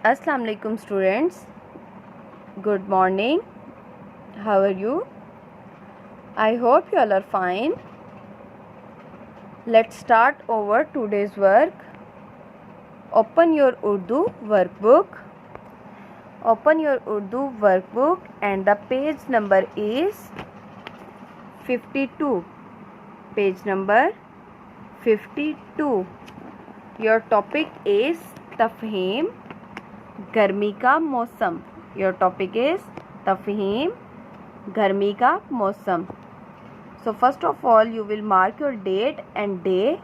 Assalamu alaikum students. Good morning. How are you? I hope you all are fine. Let's start over today's work. Open your Urdu workbook. Open your Urdu workbook and the page number is 52. Page number 52. Your topic is तफ़हीम गर्मी का मौसम. Your topic is तफ़हीम गर्मी का मौसम. So first of all you will mark your date and day.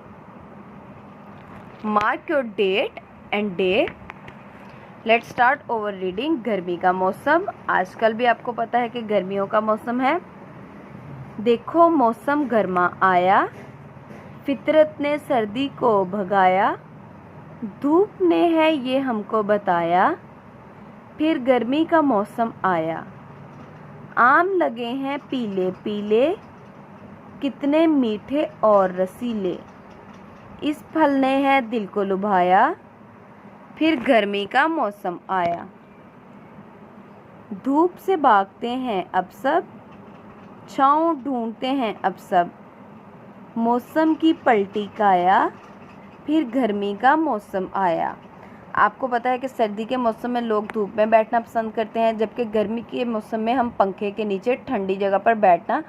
Mark your date and day. Let's start over reading. गर्मी का मौसम. आजकल भी आपको पता है कि गर्मियों का मौसम है. देखो मौसम गर्मा आया, फितरत ने सर्दी को भगाया, धूप ने है ये हमको बताया, फिर गर्मी का मौसम आया. आम लगे हैं पीले पीले, कितने मीठे और रसीले, इस फल ने है दिल को लुभाया, फिर गर्मी का मौसम आया. धूप से भागते हैं अब सब, छाँव ढूंढते हैं अब सब, मौसम की पलटी काया, फिर गर्मी का मौसम आया. आपको पता है कि सर्दी के मौसम में लोग धूप में बैठना पसंद करते हैं, जबकि गर्मी के मौसम में हम पंखे के नीचे ठंडी जगह पर बैठना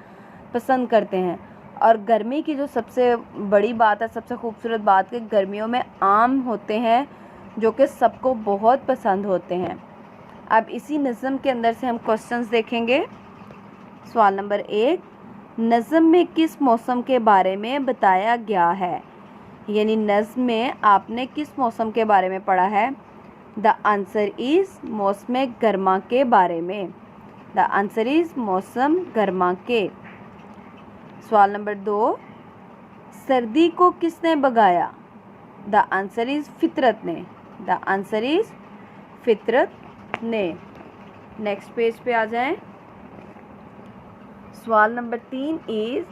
पसंद करते हैं. और गर्मी की जो सबसे बड़ी बात है, सबसे खूबसूरत बात है, गर्मियों में आम होते हैं जो कि सबको बहुत पसंद होते हैं. अब इसी नज़म के अंदर से हम क्वेश्चंस देखेंगे. सवाल नंबर 1, नज़म में किस मौसम के बारे में बताया गया है? यानी नज़्म में आपने किस मौसम के बारे में पढ़ा है? द आंसर इज़ मौसम गर्मा के बारे में. द आंसर इज़ मौसम गर्मा के. सवाल नंबर 2, सर्दी को किसने भगाया? द आंसर इज़ फितरत ने. द आंसर इज़ फितरत ने. नेक्स्ट पेज पे आ जाएं. सवाल नंबर 3 इज़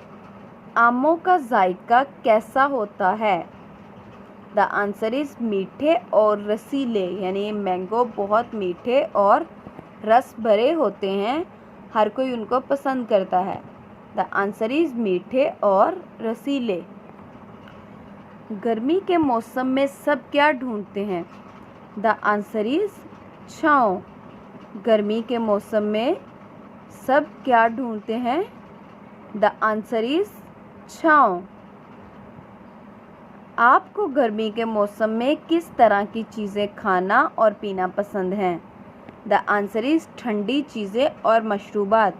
आमों का जायका कैसा होता है? द आंसर इज़ मीठे और रसीले. यानी मैंगो बहुत मीठे और रस भरे होते हैं, हर कोई उनको पसंद करता है. द आंसर इज़ मीठे और रसीले. गर्मी के मौसम में सब क्या ढूंढते हैं? द आंसर इज़ छाँव. गर्मी के मौसम में सब क्या ढूंढते हैं? द आंसर इज़ छाँव. आपको गर्मी के मौसम में किस तरह की चीज़ें खाना और पीना पसंद हैं? द आंसर इज़ ठंडी चीज़ें और मशरूबात.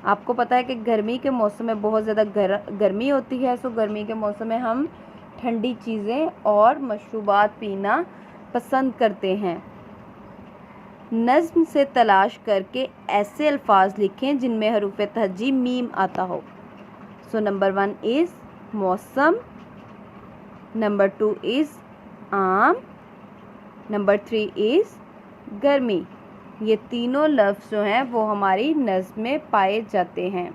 आपको पता है कि गर्मी के मौसम में बहुत ज़्यादा गर्मी होती है, सो गर्मी के मौसम में हम ठंडी चीज़ें और मशरूबात पीना पसंद करते हैं. नज़्म से तलाश करके ऐसे अल्फाज लिखें जिनमें हरूफ तहज्जी मीम आता हो. सो नंबर 1 इज़ मौसम, नंबर 2 इज़ आम, नंबर 3 इज़ गर्मी. ये तीनों लफ्ज़ जो हैं वो हमारी नज़्म में पाए जाते हैं.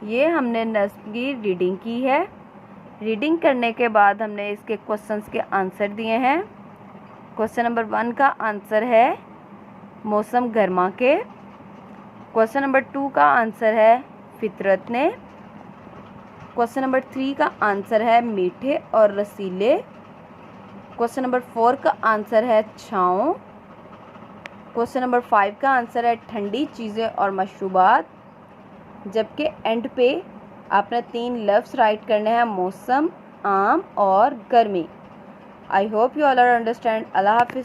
ये हमने नज़्म की रीडिंग की है. रीडिंग करने के बाद हमने इसके क्वेश्चंस के आंसर दिए हैं. क्वेश्चन नंबर 1 का आंसर है मौसम गर्मा के. क्वेश्चन नंबर 2 का आंसर है फितरत ने. क्वेश्चन नंबर 3 का आंसर है मीठे और रसीले. क्वेश्चन नंबर 4 का आंसर है छाँव. क्वेश्चन नंबर 5 का आंसर है ठंडी चीज़ें और मशरूबात. जबकि एंड पे आपने 3 लफ्ज़ राइट करने हैं, मौसम, आम और गर्मी. I hope you all are understand. अल्लाह हाफिज़.